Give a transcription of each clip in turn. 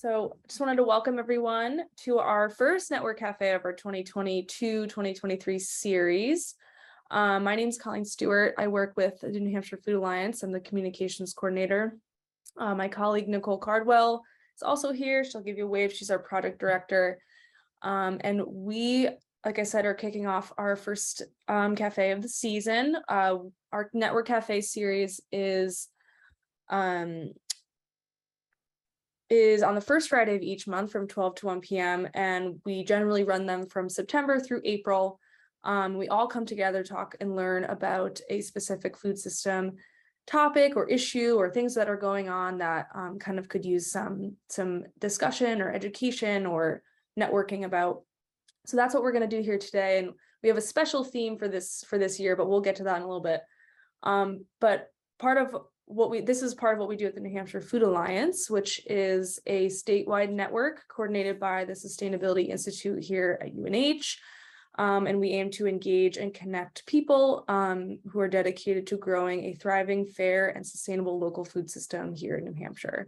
So just wanted to welcome everyone to our first Network Cafe of our 2022-2023 series. My name is Colleen Stewart. I work with the New Hampshire Food Alliance. I'm the communications coordinator. My colleague, Nicole Cardwell, is also here. She'll give you a wave. She's our project director. And we, like I said, are kicking off our first cafe of the season. Our Network Cafe series is on the first Friday of each month from 12 to 1 p.m. And we generally run them from September through April. We all come together, talk and learn about a specific food system topic or issue or things that are going on that kind of could use some discussion or education or networking about. So that's what we're going to do here today. And we have a special theme for this year, but we'll get to that in a little bit. But this is part of what we do at the New Hampshire Food Alliance, which is a statewide network coordinated by the Sustainability Institute here at UNH. And we aim to engage and connect people who are dedicated to growing a thriving, fair, and sustainable local food system here in New Hampshire.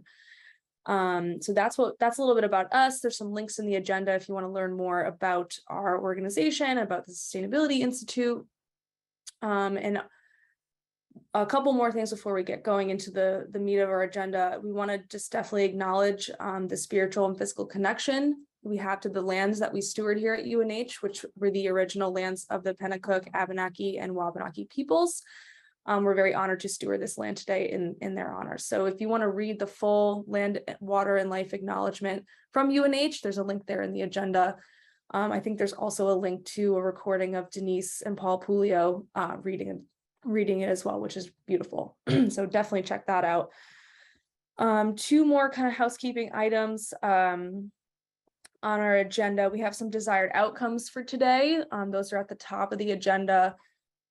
So that's a little bit about us. There's some links in the agenda if you want to learn more about our organization, about the Sustainability Institute, and a couple more things before we get going into the meat of our agenda. We want to just definitely acknowledge the spiritual and physical connection we have to the lands that we steward here at UNH, which were the original lands of the Pennacook, Abenaki, and Wabanaki peoples. We're very honored to steward this land today in their honor. So if you want to read the full land, water, and life acknowledgement from UNH, there's a link there in the agenda. I think there's also a link to a recording of Denise and Paul Pulio reading it as well, which is beautiful. So definitely check that out. Two more kind of housekeeping items on our agenda. We have some desired outcomes for today. Those are at the top of the agenda.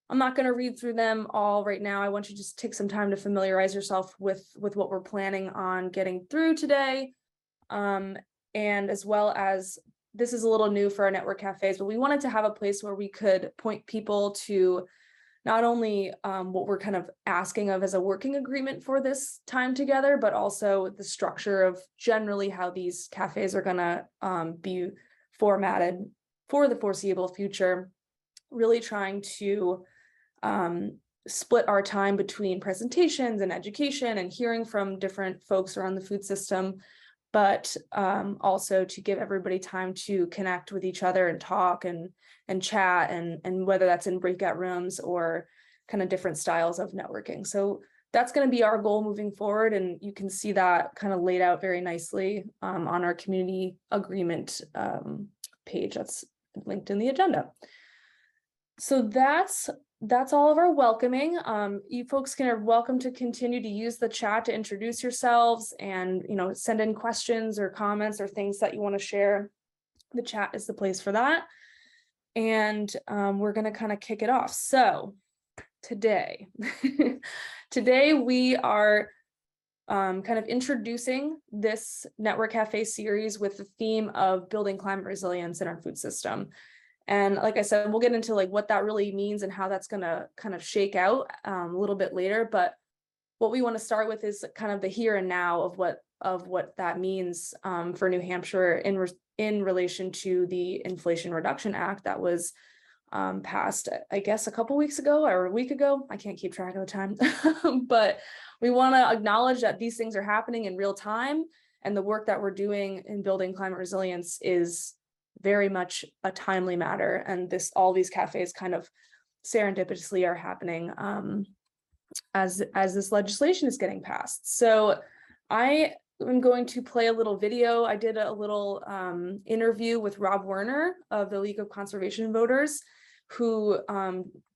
I'm not going to read through them all right now. I want you to just take some time to familiarize yourself with what we're planning on getting through today. And as well as, this is a little new for our network cafes, but we wanted to have a place where we could point people to not only what we're kind of asking of as a working agreement for this time together, but also the structure of generally how these cafes are going to be formatted for the foreseeable future, really trying to split our time between presentations and education and hearing from different folks around the food system, but also to give everybody time to connect with each other and talk and chat, and whether that's in breakout rooms or kind of different styles of networking. So that's going to be our goal moving forward. And you can see that kind of laid out very nicely on our community agreement page that's linked in the agenda. So that's all of our welcoming. You folks are welcome to continue to use the chat to introduce yourselves and, send in questions or comments or things that you want to share. The chat is the place for that. And we're going to kind of kick it off. So today we are kind of introducing this Network Cafe series with the theme of building climate resilience in our food system. And like I said, we'll get into what that really means and how that's going to kind of shake out a little bit later. But what we want to start with is kind of the here and now of what that means for New Hampshire in relation to the Inflation Reduction Act that was passed, I guess, a couple weeks ago or a week ago. I can't keep track of the time, but we want to acknowledge that these things are happening in real time, and the work that we're doing in building climate resilience is very much a timely matter. And all these cafes kind of serendipitously are happening as this legislation is getting passed. So I'm going to play a little video. I did a little interview with Rob Werner of the League of Conservation Voters, who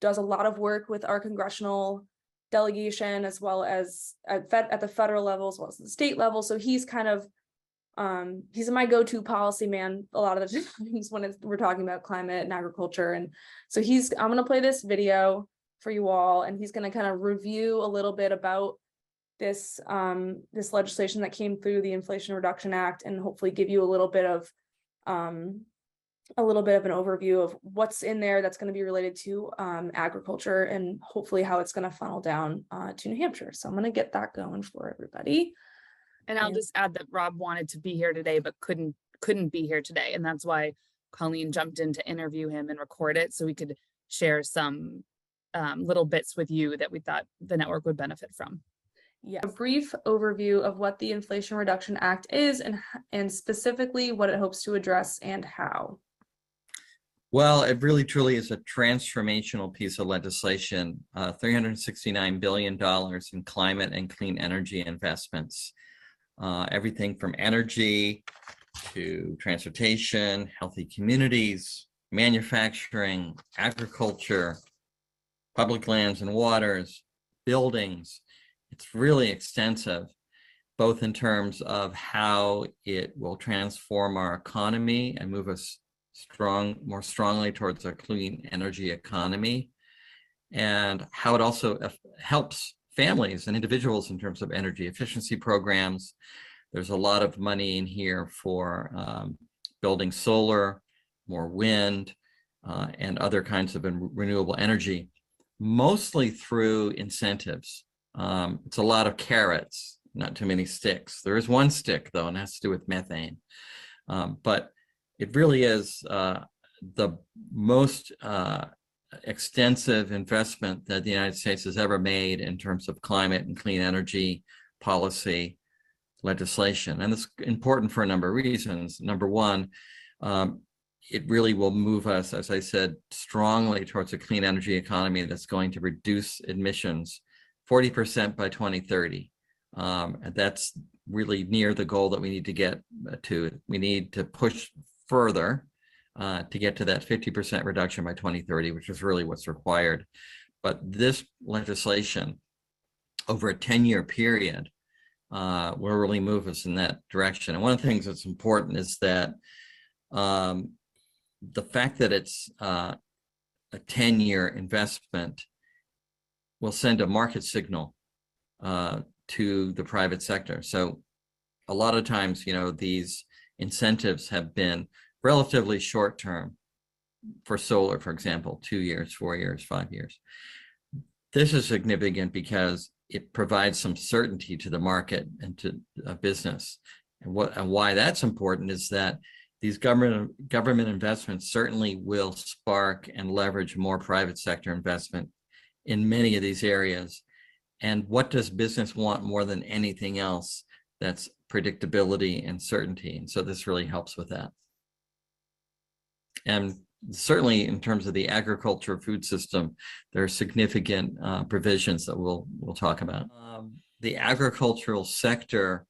does a lot of work with our congressional delegation, as well as at the federal level, as well as the state level. So he's kind of he's my go-to policy man a lot of the times when we're talking about climate and agriculture. And so I'm going to play this video for you all, and he's going to kind of review a little bit about this legislation that came through the Inflation Reduction Act, and hopefully give you a little bit of an overview of what's in there that's going to be related to agriculture, and hopefully how it's going to funnel down to New Hampshire. So I'm going to get that going for everybody. And I'll just add that Rob wanted to be here today, but couldn't be here today. And that's why Colleen jumped in to interview him and record it so we could share some little bits with you that we thought the network would benefit from. Yeah, a brief overview of what the Inflation Reduction Act is and specifically what it hopes to address and how. Well, it really truly is a transformational piece of legislation, $369 billion in climate and clean energy investments. Everything from energy to transportation, healthy communities, manufacturing, agriculture, public lands and waters, buildings. It's really extensive, both in terms of how it will transform our economy and move us more strongly towards a clean energy economy, and how it also helps families and individuals in terms of energy efficiency programs. There's a lot of money in here for building solar, more wind, and other kinds of renewable energy, mostly through incentives. It's a lot of carrots, not too many sticks. There is one stick, though, and it has to do with methane. But it really is the most extensive investment that the United States has ever made in terms of climate and clean energy policy legislation. And it's important for a number of reasons. Number one, it really will move us, as I said, strongly towards a clean energy economy that's going to reduce emissions 40% by 2030. And that's really near the goal that we need to get to. We need to push further to get to that 50% reduction by 2030, which is really what's required. But this legislation over a 10-year period will really move us in that direction. And one of the things that's important is that the fact that it's a 10-year investment will send a market signal to the private sector. So a lot of times, these incentives have been relatively short term for solar, for example, 2 years, 4 years, 5 years. This is significant because it provides some certainty to the market and to a business. And why that's important is that these government investments certainly will spark and leverage more private sector investment in many of these areas. And what does business want more than anything else? That's predictability and certainty. And so this really helps with that. And certainly in terms of the agriculture food system, there are significant provisions that we'll talk about. The agricultural sector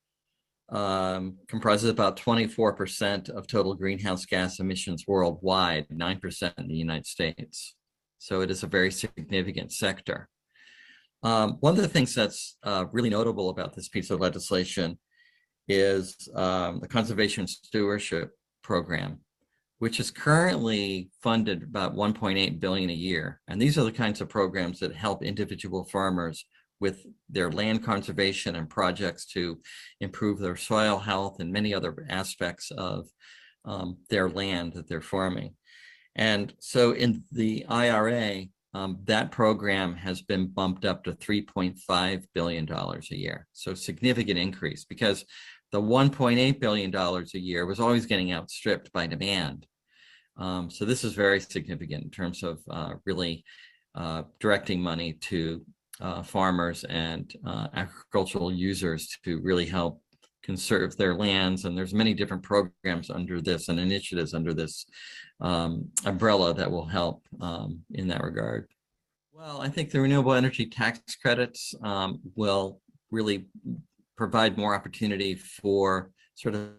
comprises about 24% of total greenhouse gas emissions worldwide, 9% in the United States. So it is a very significant sector. One of the things that's really notable about this piece of legislation is the Conservation Stewardship Program, which is currently funded about $1.8 billion a year. And these are the kinds of programs that help individual farmers with their land conservation and projects to improve their soil health and many other aspects of their land that they're farming. And so in the IRA, that program has been bumped up to $3.5 billion a year. So significant increase, because the $1.8 billion a year was always getting outstripped by demand. So this is very significant in terms of really directing money to farmers and agricultural users to really help conserve their lands. And there's many different programs under this and initiatives under this umbrella that will help in that regard. Well, I think the renewable energy tax credits will really provide more opportunity for sort of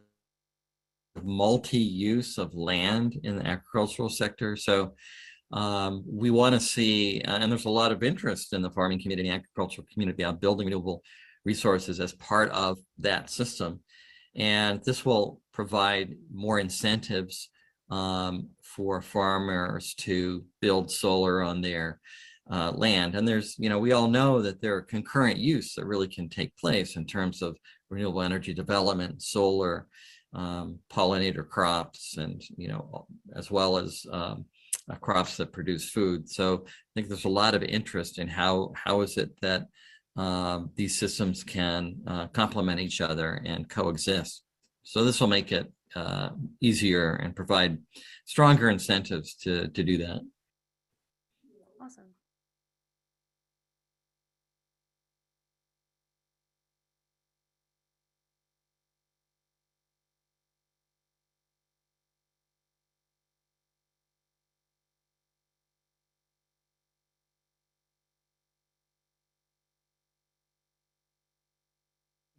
multi-use of land in the agricultural sector. So we want to see, and there's a lot of interest in the farming community and agricultural community about building renewable resources as part of that system. And this will provide more incentives for farmers to build solar on their land. And there's, we all know that there are concurrent use that really can take place in terms of renewable energy development, solar, pollinator crops, and, as well as crops that produce food. So I think there's a lot of interest in how is it that these systems can complement each other and coexist. So this will make it easier and provide stronger incentives to do that. Awesome.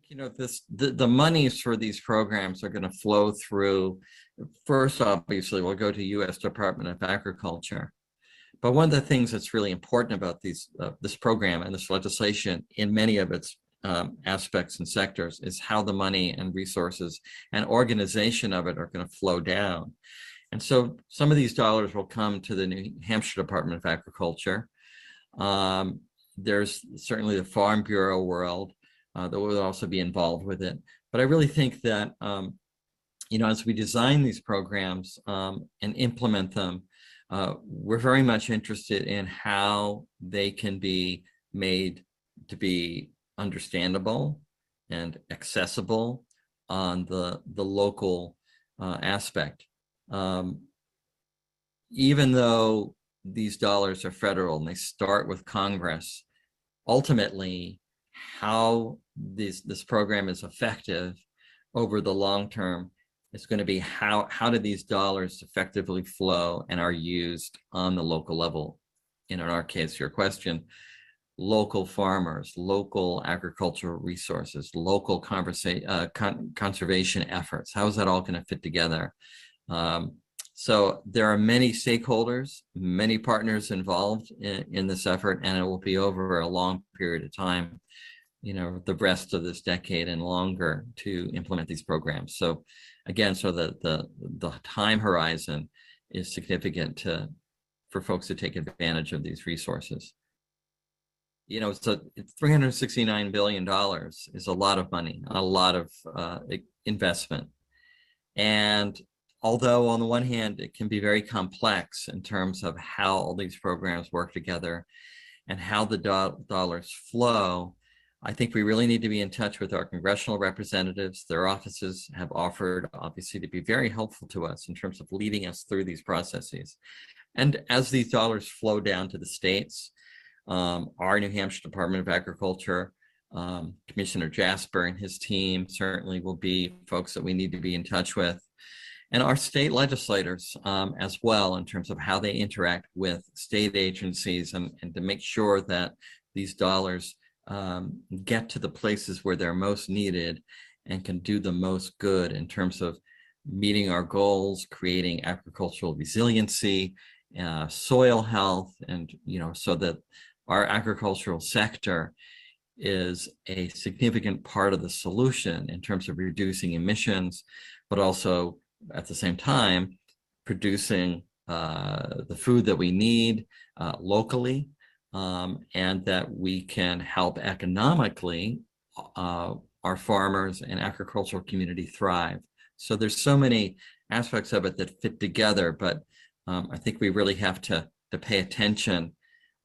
You know, the monies for these programs are going to flow through. First, obviously, we'll go to U.S. Department of Agriculture. But one of the things that's really important about this program and this legislation in many of its aspects and sectors is how the money and resources and organization of it are going to flow down. And so some of these dollars will come to the New Hampshire Department of Agriculture. There's certainly the Farm Bureau world that will also be involved with it. But I really think that, you know, as we design these programs and implement them, we're very much interested in how they can be made to be understandable and accessible on the local aspect. Even though these dollars are federal and they start with Congress, ultimately how this program is effective over the long term is going to be how do these dollars effectively flow and are used on the local level. And in our case, your question, local farmers, local agricultural resources, local conservation efforts. How is that all going to fit together? So there are many stakeholders, many partners involved in this effort, and it will be over a long period of time, you know, the rest of this decade and longer to implement these programs. So again, so the time horizon is significant for folks to take advantage of these resources. You know, so $369 billion is a lot of money, a lot of investment. And although on the one hand, it can be very complex in terms of how all these programs work together and how the dollars flow, I think we really need to be in touch with our congressional representatives. Their offices have offered, obviously, to be very helpful to us in terms of leading us through these processes. And as these dollars flow down to the states, our New Hampshire Department of Agriculture, Commissioner Jasper and his team certainly will be folks that we need to be in touch with. And our state legislators as well, in terms of how they interact with state agencies and to make sure that these dollars get to the places where they're most needed and can do the most good in terms of meeting our goals, creating agricultural resiliency, soil health, and, you know, so that our agricultural sector is a significant part of the solution in terms of reducing emissions, but also at the same time producing the food that we need locally, and that we can help economically our farmers and agricultural community thrive. So there's so many aspects of it that fit together, but I think we really have to pay attention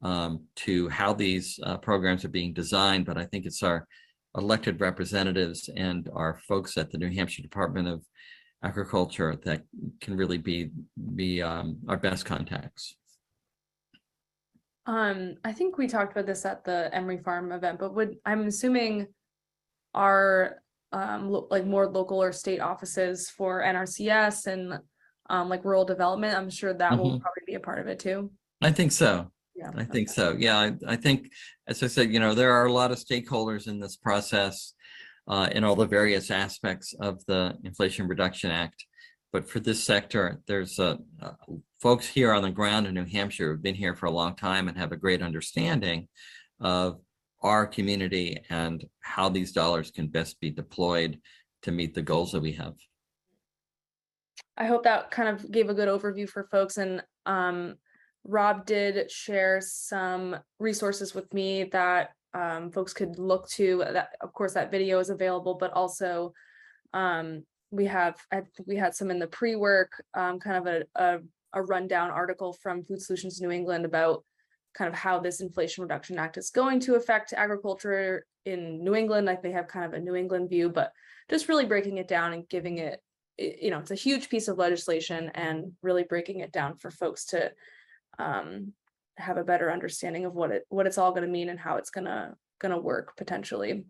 to how these programs are being designed. But I think it's our elected representatives and our folks at the New Hampshire Department of Agriculture that can really be our best contacts. I think we talked about this at the Emery Farm event, but I'm assuming our like more local or state offices for NRCS and like rural development, I'm sure that will probably be a part of it too. I think so. Yeah, I think so. Yeah, I think, as I said, you know, there are a lot of stakeholders in this process in all the various aspects of the Inflation Reduction Act. But for this sector, there's folks here on the ground in New Hampshire who've been here for a long time and have a great understanding of our community and how these dollars can best be deployed to meet the goals that we have. I hope that kind of gave a good overview for folks. And Rob did share some resources with me that folks could look to. That, of course, that video is available, but also I think we had some in the pre-work, kind of a rundown article from Food Solutions New England about kind of how this Inflation Reduction Act is going to affect agriculture in New England. Like they have kind of a New England view, but just really breaking it down and giving it, you know, it's a huge piece of legislation, and really breaking it down for folks to have a better understanding of what it's all going to mean and how it's gonna work potentially.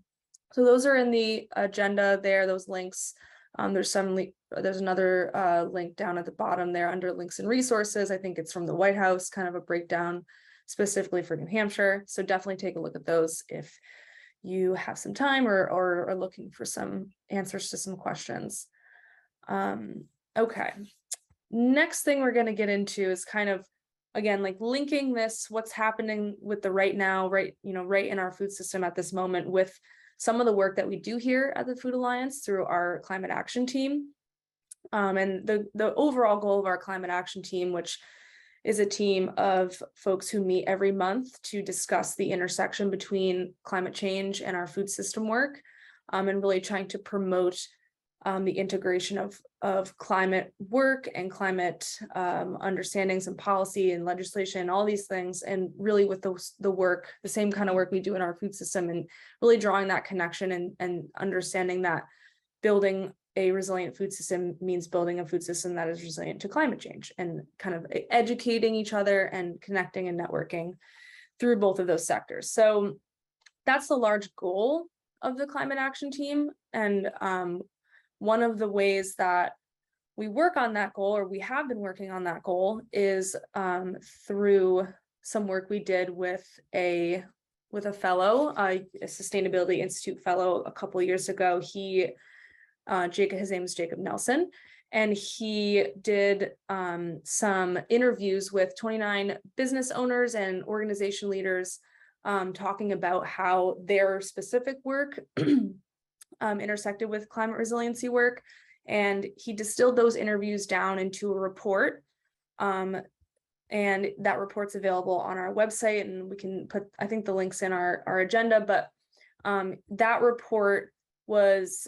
So those are in the agenda there, those links. There's another link down at the bottom there under links and resources. I think it's from the White House, kind of a breakdown specifically for New Hampshire. So definitely take a look at those if you have some time or are looking for some answers to some questions. Okay. Next thing we're going to get into is kind of, again, like linking this, what's happening with the right now, right in our food system at this moment, with some of the work that we do here at the Food Alliance through our climate action team. And the overall goal of our climate action team, which is a team of folks who meet every month to discuss the intersection between climate change and our food system work, and really trying to promote the integration of climate work and climate understandings and policy and legislation, all these things, and really with the same kind of work we do in our food system, and really drawing that connection and understanding that building a resilient food system means building a food system that is resilient to climate change, and kind of educating each other and connecting and networking through both of those sectors. So that's the large goal of the climate action team. And one of the ways that we work on that goal, or we have been working on that goal, is through some work we did with a fellow, a Sustainability Institute fellow a couple of years ago. His name is Jacob Nelson, and he did some interviews with 29 business owners and organization leaders, talking about how their specific work intersected with climate resiliency work. And he distilled those interviews down into a report. And that report's available on our website, and we can put, I think, the links in our agenda. But that report was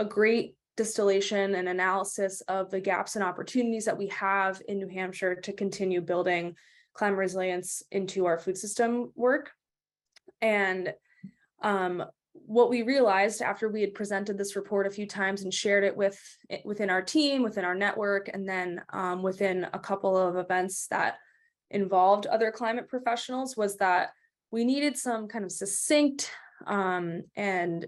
a great distillation and analysis of the gaps and opportunities that we have in New Hampshire to continue building climate resilience into our food system work. And what we realized after we had presented this report a few times and shared it within our team, within our network, and then within a couple of events that involved other climate professionals, was that we needed some kind of succinct and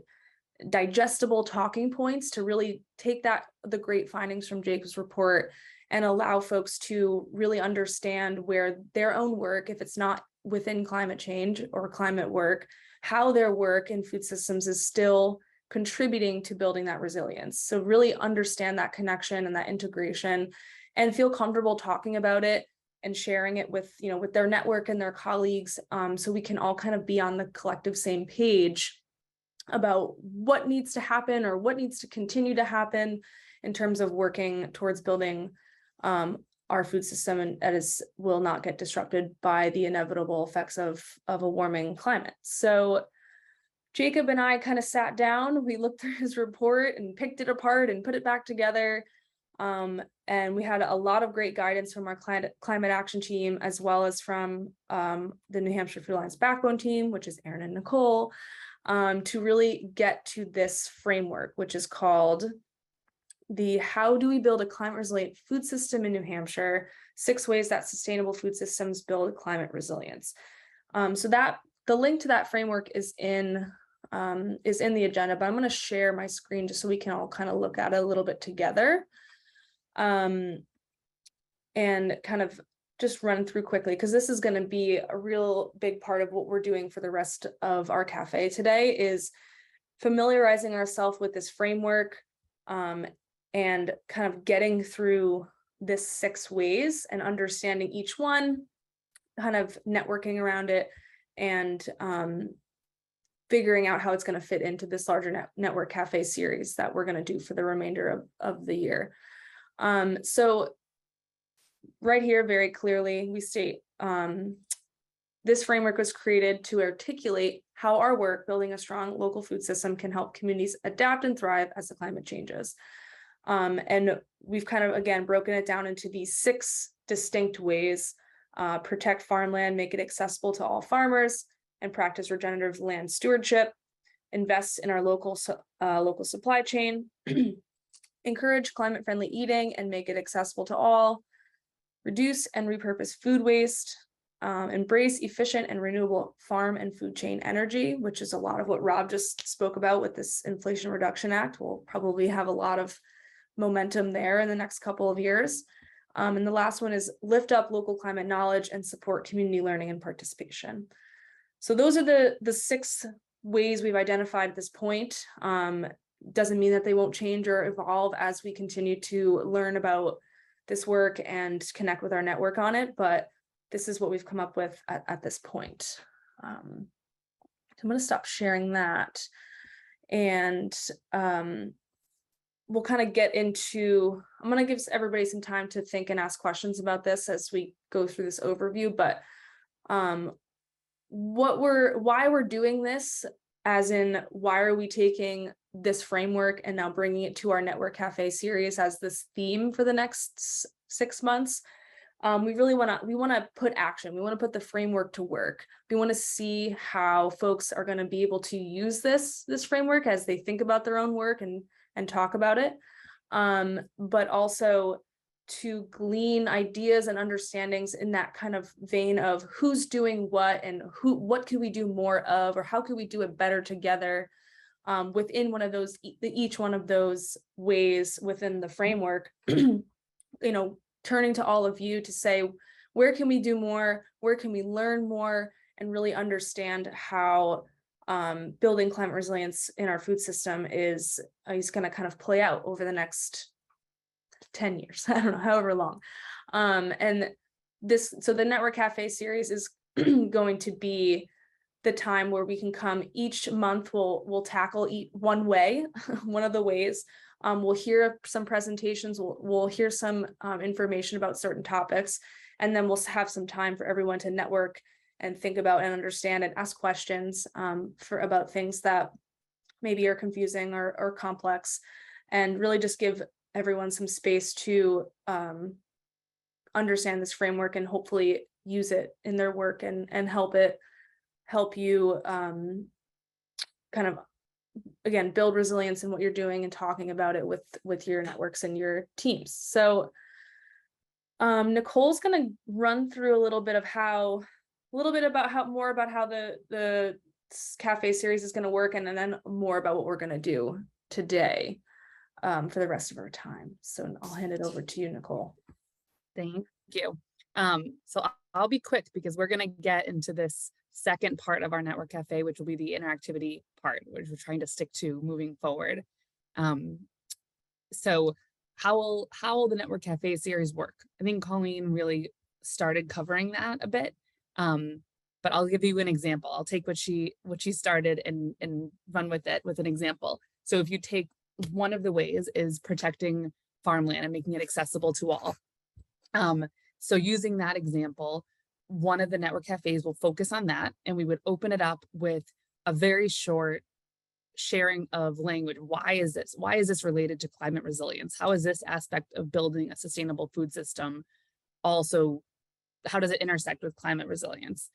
digestible talking points to really take the great findings from Jacob's report and allow folks to really understand where their own work, if it's not within climate change or climate work, how their work in food systems is still contributing to building that resilience. So really understand that connection and that integration, and feel comfortable talking about it and sharing it with their network and their colleagues, so we can all kind of be on the collective same page about what needs to happen or what needs to continue to happen in terms of working towards building our food system, and that will not get disrupted by the inevitable effects of a warming climate. So Jacob and I kind of sat down, we looked through his report and picked it apart and put it back together. And we had a lot of great guidance from our climate action team, as well as from the New Hampshire Food Alliance Backbone team, which is Aaron and Nicole, to really get to this framework, which is called the How Do We Build a Climate Resilient Food System in New Hampshire? 6 Ways That Sustainable Food Systems Build Climate Resilience. So that the link to that framework is in the agenda, but I'm going to share my screen just so we can all kind of look at it a little bit together. And kind of just run through quickly, because this is going to be a real big part of what we're doing for the rest of our cafe today, is familiarizing ourselves with this framework, and kind of getting through this 6 ways and understanding each one, kind of networking around it, and figuring out how it's going to fit into this larger network cafe series that we're going to do for the remainder of the year. So right here, very clearly, we state this framework was created to articulate how our work building a strong local food system can help communities adapt and thrive as the climate changes. And we've kind of, again, broken it down into these 6 distinct ways protect farmland, make it accessible to all farmers, and practice regenerative land stewardship, invest in our local supply chain, encourage climate-friendly eating and make it accessible to all, reduce and repurpose food waste, embrace efficient and renewable farm and food chain energy, which is a lot of what Rob just spoke about with this Inflation Reduction Act. We'll probably have a lot of momentum there in the next couple of years. And the last one is lift up local climate knowledge and support community learning and participation. So those are the 6 ways we've identified at this point. Doesn't mean that they won't change or evolve as we continue to learn about this work and connect with our network on it, but this is what we've come up with at this point. I'm going to stop sharing that, and we'll kind of get into, I'm going to give everybody some time to think and ask questions about this as we go through this overview, but why we're doing this, as in why are we taking this framework and now bringing it to our Network Cafe series as this theme for the next 6 months. We really want to put action. We want to put the framework to work. We want to see how folks are going to be able to use this framework as they think about their own work and talk about it, but also to glean ideas and understandings in that kind of vein of who's doing what and what could we do more of, or how could we do it better together within one of those, each one of those ways within the framework. Turning to all of you to say, where can we do more? Where can we learn more and really understand how building climate resilience in our food system is going to kind of play out over the next 10 years, I don't know, however long. So the Network Cafe series is going to be the time where we can come each month. We'll tackle one way, one of the ways. We'll hear some presentations, we'll hear some information about certain topics, and then we'll have some time for everyone to network and think about and understand and ask questions about things that maybe are confusing or complex, and really just give everyone some space to understand this framework and hopefully use it in their work and help you kind of, again, build resilience in what you're doing and talking about it with your networks and your teams. So Nicole's going to run through a little bit about how the cafe series is going to work, and then more about what we're going to do today for the rest of our time. So I'll hand it over to you, Nicole. Thank you. So I'll be quick because we're going to get into this second part of our Network Cafe, which will be the interactivity part, which we're trying to stick to moving forward. So how will the Network Cafe series work? I think Colleen really started covering that a bit, but I'll give you an example. I'll take what she started and run with it with an example. So if you take, one of the ways is protecting farmland and making it accessible to all. So using that example, one of the network cafes will focus on that, and we would open it up with a very short sharing of language. Why is this? Why is this related to climate resilience? How is this aspect of building a sustainable food system also, how does it intersect with climate resilience?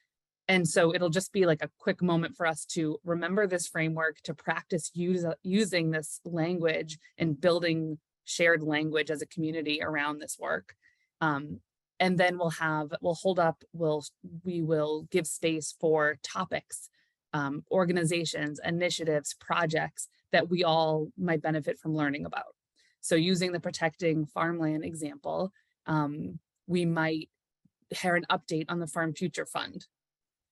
And so it'll just be like a quick moment for us to remember this framework, to practice using this language and building shared language as a community around this work. And then we will give space for topics, organizations, initiatives, projects that we all might benefit from learning about. So using the protecting farmland example, we might hear an update on the Farm Future Fund.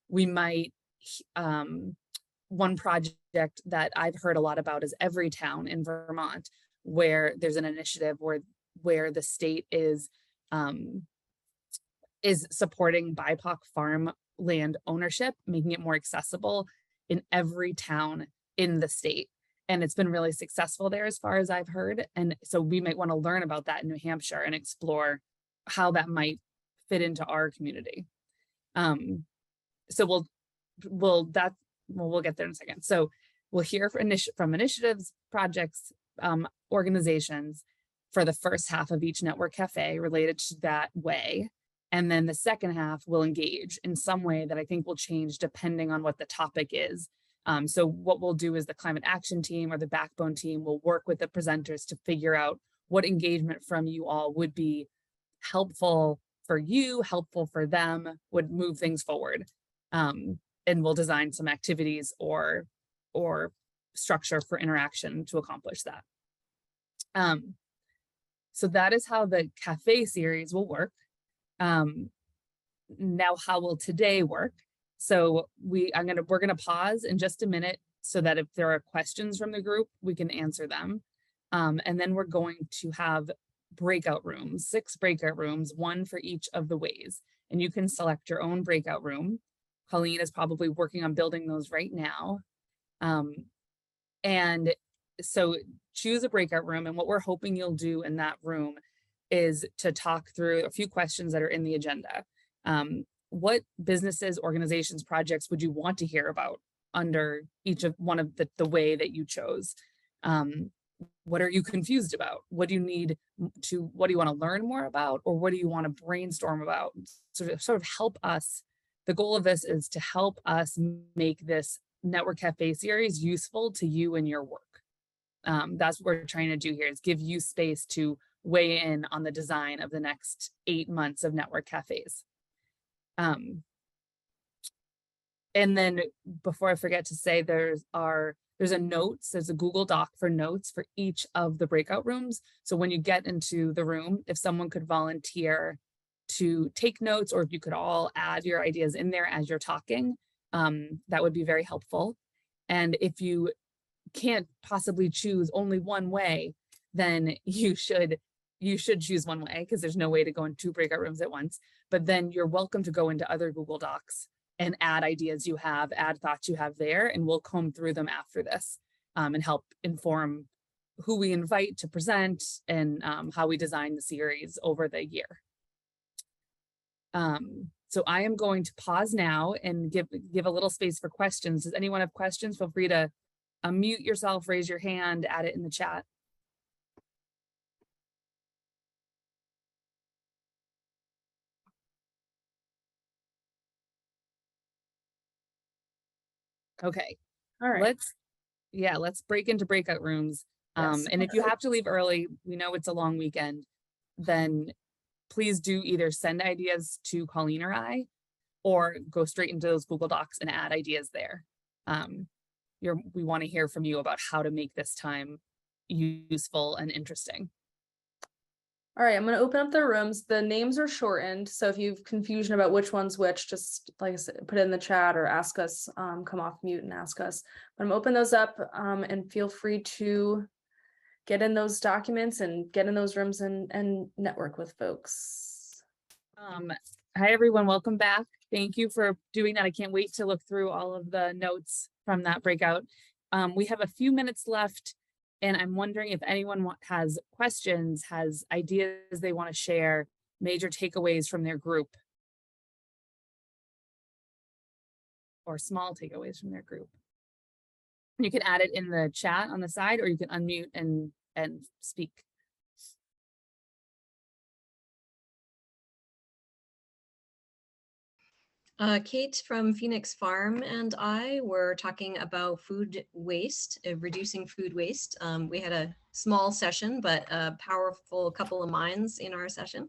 We might, one project that I've heard a lot about is Everytown in Vermont, where there's an initiative where the state is supporting BIPOC farmland ownership, making it more accessible in every town in the state. And it's been really successful there as far as I've heard. And so we might want to learn about that in New Hampshire and explore how that might fit into our community. So we'll get there in a second. So we'll hear from initiatives, projects, organizations for the first half of each network cafe related to that way. And then the second half will engage in some way that I think will change depending on what the topic is. So what we'll do is the climate action team or the backbone team will work with the presenters to figure out what engagement from you all would be helpful for you, helpful for them, would move things forward. And we'll design some activities or structure for interaction to accomplish that. So that is how the cafe series will work. Now, how will today work? So we're gonna pause in just a minute so that if there are questions from the group, we can answer them. And then we're going to have breakout rooms, 6 breakout rooms, 1 for each of the ways. And you can select your own breakout room. Colleen is probably working on building those right now. And so choose a breakout room, and what we're hoping you'll do in that room is to talk through a few questions that are in the agenda. What businesses, organizations, projects would you want to hear about under each of one of the way that you chose? What are you confused about? What do you need to, what do you want to learn more about? Or what do you want to brainstorm about? Sort of help us. The goal of this is to help us make this Network Cafe series useful to you and your work. That's what we're trying to do here, is give you space to weigh in on the design of the next 8 months of Network Cafes. And then before I forget to say, there's a Google Doc for notes for each of the breakout rooms. So when you get into the room, if someone could volunteer to take notes, or if you could all add your ideas in there as you're talking, that would be very helpful. And if you can't possibly choose only one way, then you should choose one way, because there's no way to go in 2 breakout rooms at once. But then you're welcome to go into other Google Docs and add ideas you have, add thoughts you have there, and we'll comb through them after this and help inform who we invite to present and how we design the series over the year. So I am going to pause now and give a little space for questions. Does anyone have questions? Feel free to unmute yourself, raise your hand, add it in the chat. Okay. All right. Let's break into breakout rooms. Yes. And if you have to leave early, we know it's a long weekend, then please do either send ideas to Colleen or I, or go straight into those Google Docs and add ideas there. We want to hear from you about how to make this time useful and interesting. All right, I'm going to open up the rooms. The names are shortened, so if you have confusion about which one's which, just like I said, put it in the chat or ask us, come off mute and ask us. But I'm open those up and feel free to get in those documents and get in those rooms and network with folks. Hi, everyone. Welcome back. Thank you for doing that. I can't wait to look through all of the notes from that breakout. We have a few minutes left, and I'm wondering if anyone has questions, has ideas they want to share, major takeaways from their group, or small takeaways from their group. You can add it in the chat on the side, or you can unmute and speak. Kate from Phoenix Farm and I were talking about food waste, reducing food waste. We had a small session, but a powerful couple of minds in our session.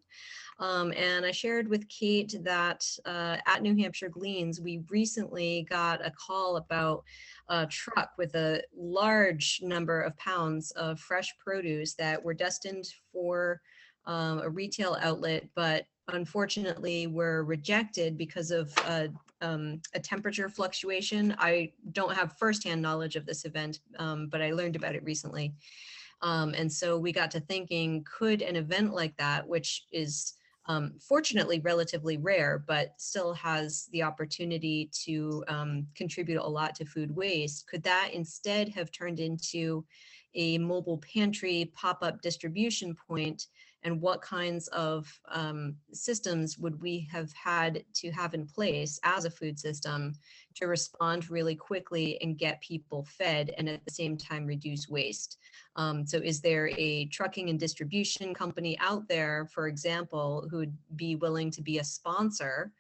And I shared with Kate that at New Hampshire Gleans, we recently got a call about a truck with a large number of pounds of fresh produce that were destined for a retail outlet, but unfortunately were rejected because of a temperature fluctuation. I don't have firsthand knowledge of this event, but I learned about it recently. And so we got to thinking, could an event like that, which is fortunately relatively rare, but still has the opportunity to contribute a lot to food waste, could that instead have turned into a mobile pantry pop-up distribution point, and what kinds of systems would we have had to have in place as a food system to respond really quickly and get people fed and at the same time reduce waste. So is there a trucking and distribution company out there, for example, who would be willing to be a sponsor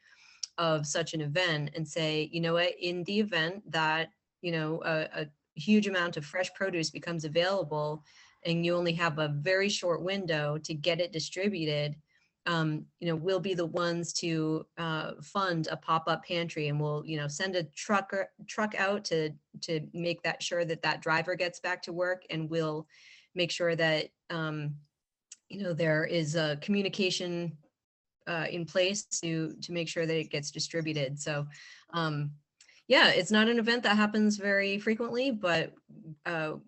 of such an event and say, you know what, in the event that, you know, a huge amount of fresh produce becomes available and you only have a very short window to get it distributed, you know, we'll be the ones to fund a pop-up pantry, and we'll, you know, send a truck out to make that sure that that driver gets back to work, and we'll make sure that you know, there is a communication in place to make sure that it gets distributed. So yeah, it's not an event that happens very frequently, but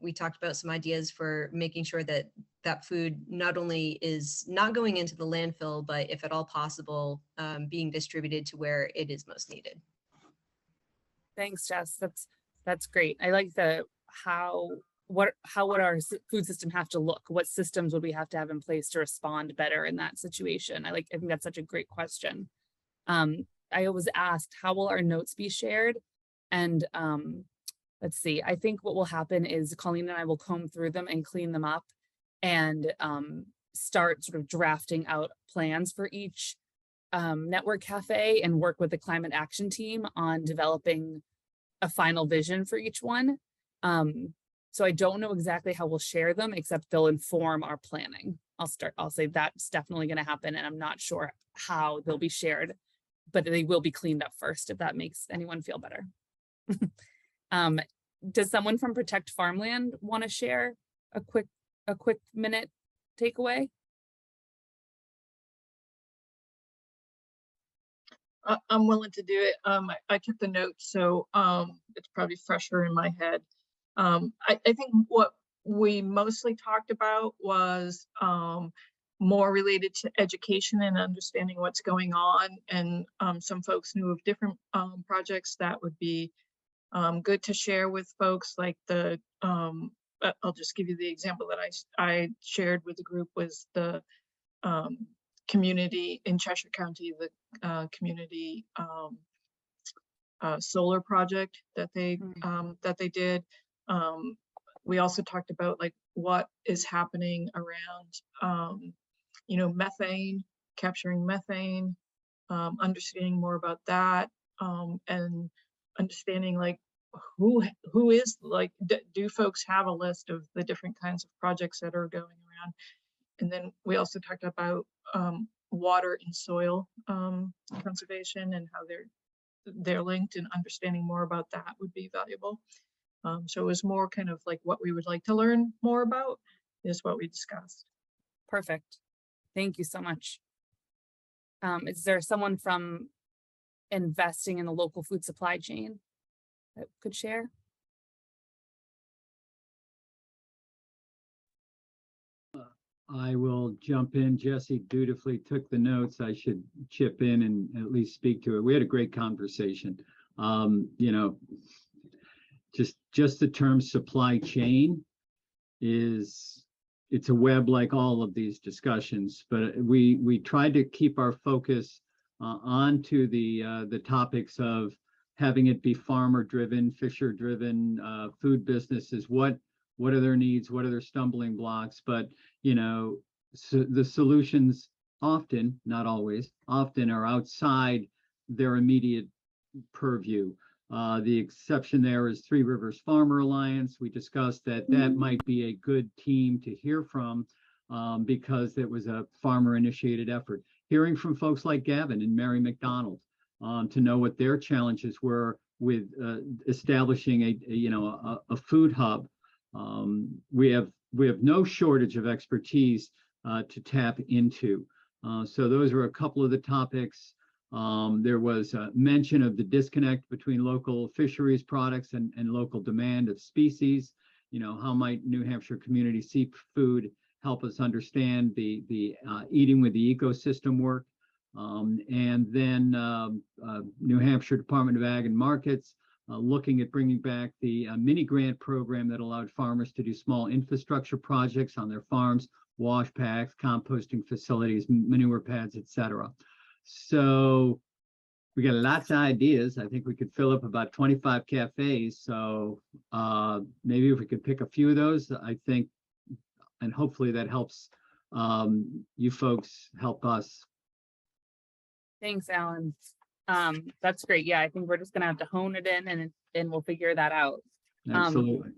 we talked about some ideas for making sure that that food not only is not going into the landfill, but if at all possible, being distributed to where it is most needed. Thanks, Jess. That's great. I like the how would our food system have to look? What systems would we have to have in place to respond better in that situation? I think that's such a great question. I was asked, how will our notes be shared? And let's see, I think what will happen is Colleen and I will comb through them and clean them up and start sort of drafting out plans for each network cafe and work with the climate action team on developing a final vision for each one. So I don't know exactly how we'll share them, except they'll inform our planning. I'll say that's definitely going to happen, and I'm not sure how they'll be shared, but they will be cleaned up first, if that makes anyone feel better. Does someone from Protect Farmland want to share a quick minute takeaway? I'm willing to do it. I took the notes, so it's probably fresher in my head. I think what we mostly talked about was more related to education and understanding what's going on, and some folks knew of different projects that would be good to share with folks. Like the I'll just give you the example that I shared with the group was the community in Cheshire County, the community solar project that they did. We also talked about like what is happening around, you know, methane, capturing methane, understanding more about that, and understanding like who is like, do folks have a list of the different kinds of projects that are going around? And then we also talked about water and soil conservation and how they're linked, and understanding more about that would be valuable. So it was more kind of like what we would like to learn more about is what we discussed. Perfect. Thank you so much. Is there someone from investing in the local food supply chain that could share? I will jump in. Jesse dutifully took the notes. I should chip in and at least speak to it. We had a great conversation. You know, just the term supply chain it's a web like all of these discussions, but we tried to keep our focus onto the topics of having it be farmer driven, fisher driven, food businesses. What are their needs? What are their stumbling blocks? But, you know, so the solutions often, not always, often are outside their immediate purview. The exception there is Three Rivers Farmer Alliance. We discussed that might be a good team to hear from because it was a farmer initiated effort. Hearing from folks like Gavin and Mary McDonald to know what their challenges were with establishing a food hub. We have no shortage of expertise to tap into. So those are a couple of the topics. There was a mention of the disconnect between local fisheries products and local demand of species. You know, how might New Hampshire community seafood help us understand the eating with the ecosystem work? And then New Hampshire Department of Ag and Markets looking at bringing back the mini grant program that allowed farmers to do small infrastructure projects on their farms, wash packs, composting facilities, manure pads, etc. So we got lots of ideas. I think we could fill up about 25 cafes. So maybe if we could pick a few of those, I think, and hopefully that helps you folks help us. Thanks, Alan. That's great. Yeah, I think we're just gonna have to hone it in and we'll figure that out. Absolutely.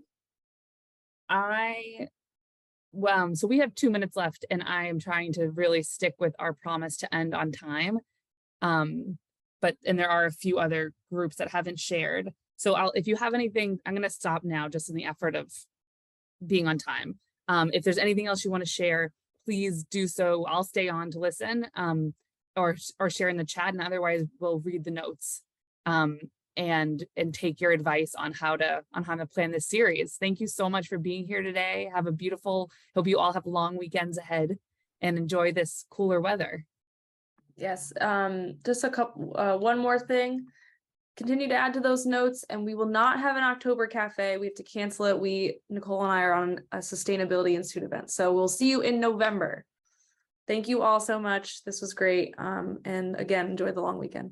So we have 2 minutes left and I am trying to really stick with our promise to end on time. And there are a few other groups that haven't shared. So if you have anything, I'm going to stop now just in the effort of being on time. If there's anything else you want to share, please do so. I'll stay on to listen or share in the chat, and otherwise we'll read the notes and take your advice on how to plan this series. Thank you so much for being here today. Have a beautiful, hope you all have long weekends ahead and enjoy this cooler weather. Yes, just one more thing. Continue to add to those notes, and we will not have an October cafe. We have to cancel it. Nicole and I are on a sustainability institute event. So we'll see you in November. Thank you all so much. This was great. And again, enjoy the long weekend.